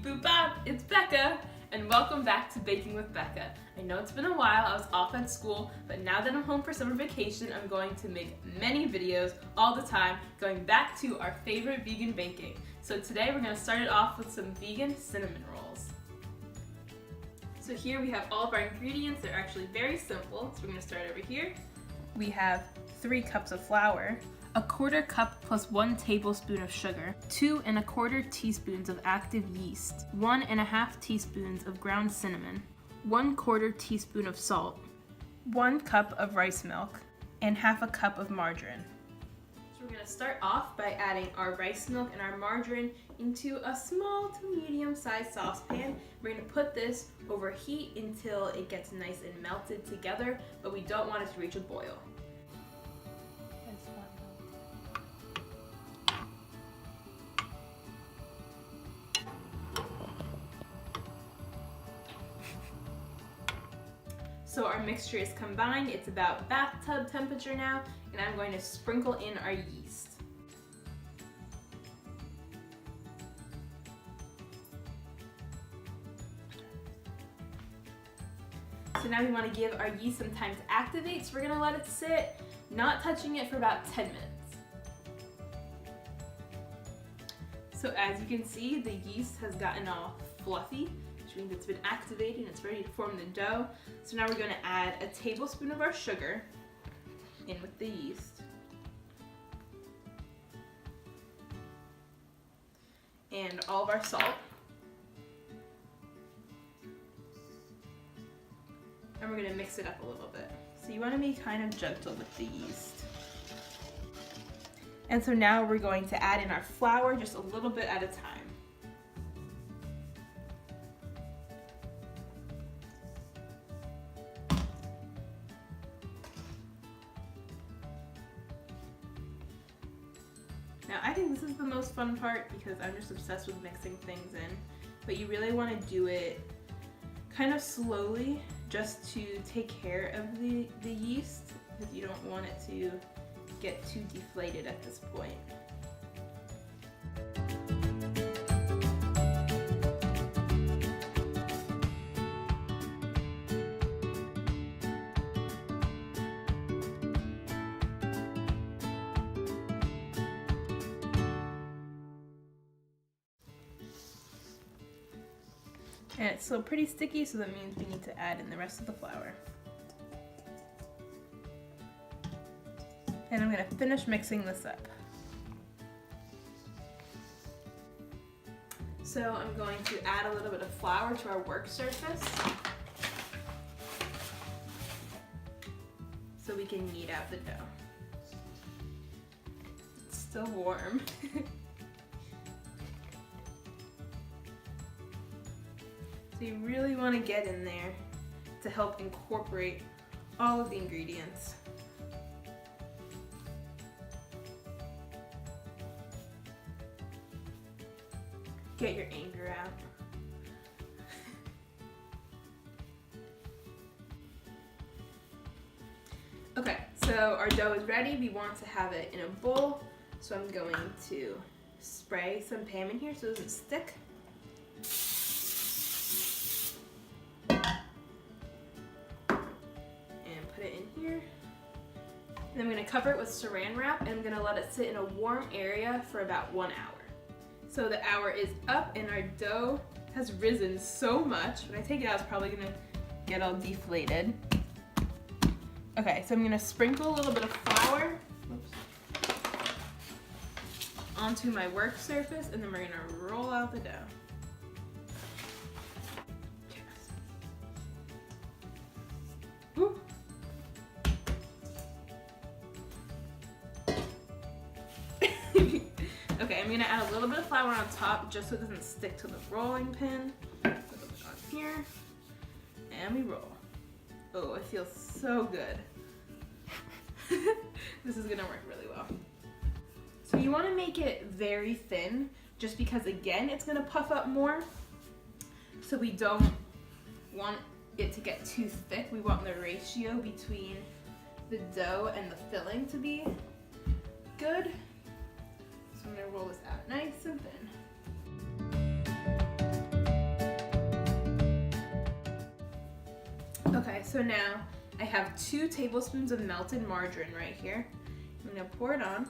Beep boop bop, it's Becca, and welcome back to Baking with Becca. I know it's been a while, I was off at school, but now that I'm home for summer vacation, I'm going to make many videos all the time, going back to our favorite vegan baking. So today we're going to start it off with some vegan cinnamon rolls. So here we have all of our ingredients. They're actually very simple, so we're going to start over here. We have 3 cups of flour, 1/4 cup plus 1 tablespoon of sugar, 2 1/4 teaspoons of active yeast, 1 1/2 teaspoons of ground cinnamon, 1/4 teaspoon of salt, 1 cup of rice milk, and 1/2 cup of margarine. So we're going to start off by adding our rice milk and our margarine into a small to medium sized saucepan. We're going to put this over heat until it gets nice and melted together, but we don't want it to reach a boil. So our mixture is combined, it's about bathtub temperature now, and I'm going to sprinkle in our yeast. So now we want to give our yeast some time to activate, so we're going to let it sit, not touching it for about 10 minutes. So as you can see, the yeast has gotten all fluffy, which means it's been activated and it's ready to form the dough. So now we're going to add a tablespoon of our sugar in with the yeast. And all of our salt. And we're going to mix it up a little bit. So you want to be kind of gentle with the yeast. And so now we're going to add in our flour just a little bit at a time. Now I think this is the most fun part because I'm just obsessed with mixing things in, but you really want to do it kind of slowly just to take care of the yeast, because you don't want it to get too deflated at this point. And it's still pretty sticky, so that means we need to add in the rest of the flour. And I'm going to finish mixing this up. So I'm going to add a little bit of flour to our work surface so we can knead out the dough. It's still warm. So you really want to get in there to help incorporate all of the ingredients. Get your anger out. Okay, so our dough is ready. We want to have it in a bowl. So I'm going to spray some Pam in here so it doesn't stick. Put it in here. And then I'm going to cover it with saran wrap and I'm going to let it sit in a warm area for about 1 hour. So the hour is up and our dough has risen so much. When I take it out, it's probably going to get all deflated. Okay, so I'm going to sprinkle a little bit of flour onto my work surface and then we're going to roll out the dough. Woo. Okay, I'm going to add a little bit of flour on top just so it doesn't stick to the rolling pin. Put it on here, and we roll. Oh, it feels so good. This is going to work really well. So you want to make it very thin just because, again, it's going to puff up more. So we don't want it to get too thick. We want the ratio between the dough and the filling to be good. So I'm going to roll this out nice and thin. so now I have 2 tablespoons of melted margarine right here. I'm gonna pour it on.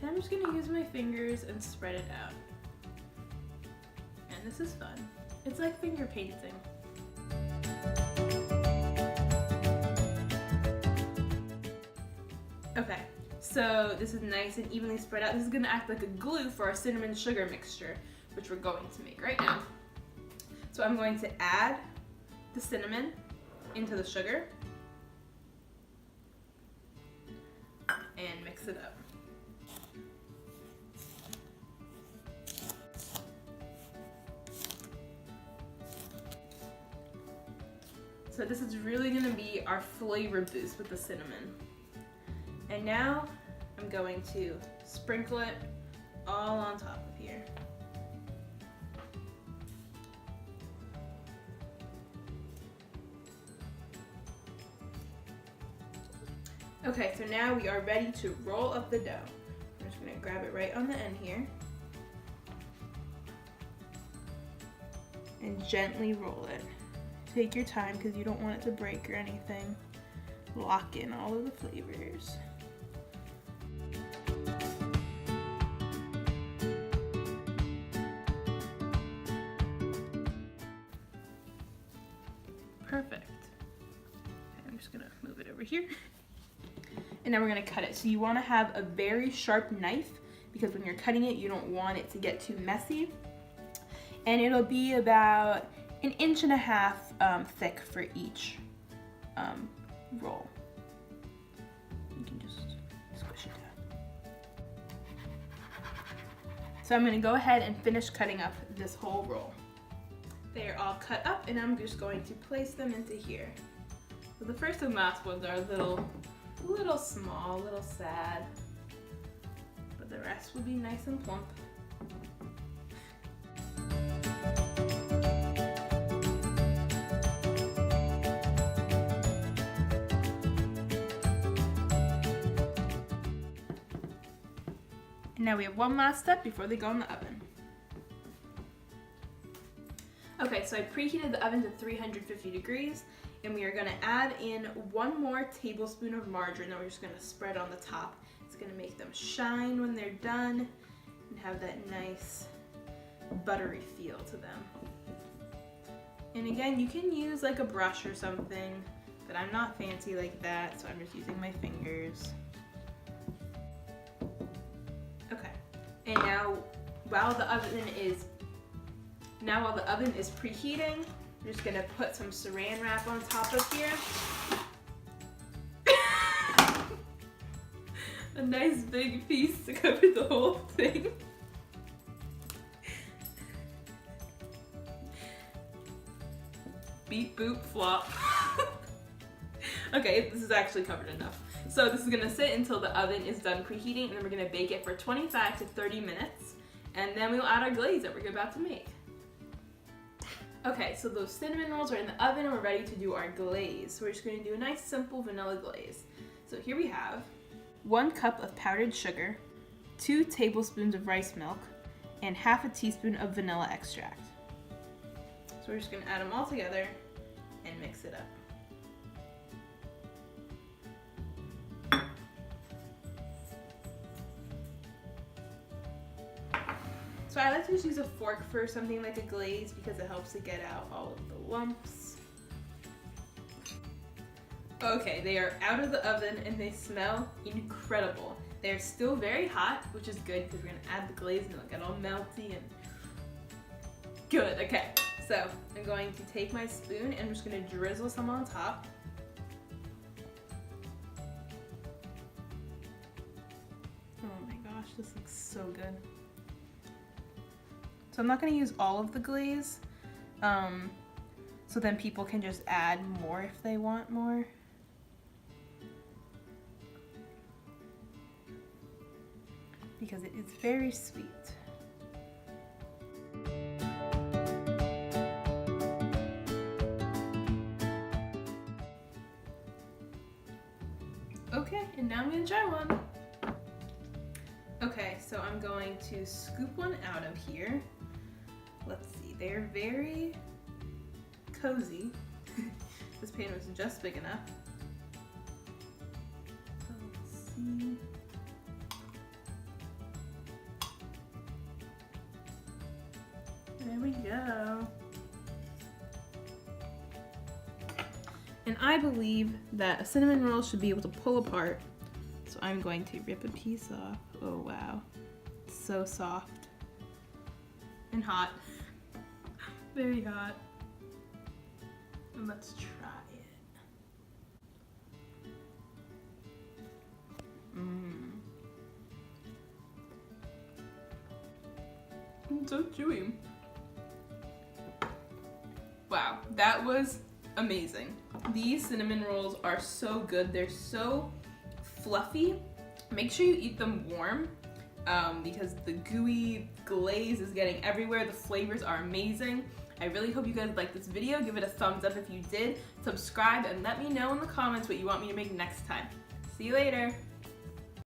And I'm just gonna use my fingers and spread it out. And this is fun. It's like finger painting. Okay, so this is nice and evenly spread out. This is gonna act like a glue for our cinnamon sugar mixture, which we're going to make right now. So I'm going to add the cinnamon into the sugar and mix it up. So this is really gonna be our flavor boost with the cinnamon. And now I'm going to sprinkle it all on top of here. Okay, so now we are ready to roll up the dough. I'm just gonna grab it right on the end here and gently roll it. Take your time because you don't want it to break or anything. Lock in all of the flavors. Perfect. I'm just gonna move it over here. And now we're gonna cut it. So you wanna have a very sharp knife because when you're cutting it, you don't want it to get too messy. And it'll be about 1.5 inches thick for each roll. You can just squish it down. So I'm gonna go ahead and finish cutting up this whole roll. They are all cut up and I'm just going to place them into here. So the first and last ones are a little small, a little sad, but the rest will be nice and plump. And now we have one last step before they go in the oven. Okay, so I preheated the oven to 350 degrees and we are gonna add in 1 more tablespoon of margarine that we're just gonna spread on the top. It's gonna make them shine when they're done and have that nice buttery feel to them. And again, you can use like a brush or something, but I'm not fancy like that, so I'm just using my fingers. Okay, and now while the oven is preheating, I'm just gonna put some saran wrap on top of here. A nice big piece to cover the whole thing. Beep, boop, flop. Okay, this is actually covered enough. So this is gonna sit until the oven is done preheating, and then we're gonna bake it for 25 to 30 minutes, and then we'll add our glaze that we're about to make. Okay, so those cinnamon rolls are in the oven and we're ready to do our glaze. So we're just gonna do a nice simple vanilla glaze. So here we have 1 cup of powdered sugar, 2 tablespoons of rice milk, and 1/2 teaspoon of vanilla extract. So we're just gonna add them all together and mix it up. So I like to just use a fork for something like a glaze because it helps to get out all of the lumps. Okay, they are out of the oven and they smell incredible. They're still very hot, which is good because we're gonna add the glaze and it'll get all melty and good. Okay, so I'm going to take my spoon and I'm just gonna drizzle some on top. Oh my gosh, this looks so good. So I'm not going to use all of the glaze, so then people can just add more if they want more. Because it is very sweet. Okay, and now I'm going to try one. Okay, so I'm going to scoop one out of here. let's see, they're very cozy. This pan was just big enough. So let's see. There we go. And I believe that a cinnamon roll should be able to pull apart. So I'm going to rip a piece off. Oh wow, it's so soft and hot. Very hot. And let's try it. It's so chewy. Wow, that was amazing. These cinnamon rolls are so good. They're so fluffy. Make sure you eat them warm because the gooey glaze is getting everywhere. The flavors are amazing. I really hope you guys liked this video. Give it a thumbs up if you did. Subscribe and let me know in the comments what you want me to make next time. See you later.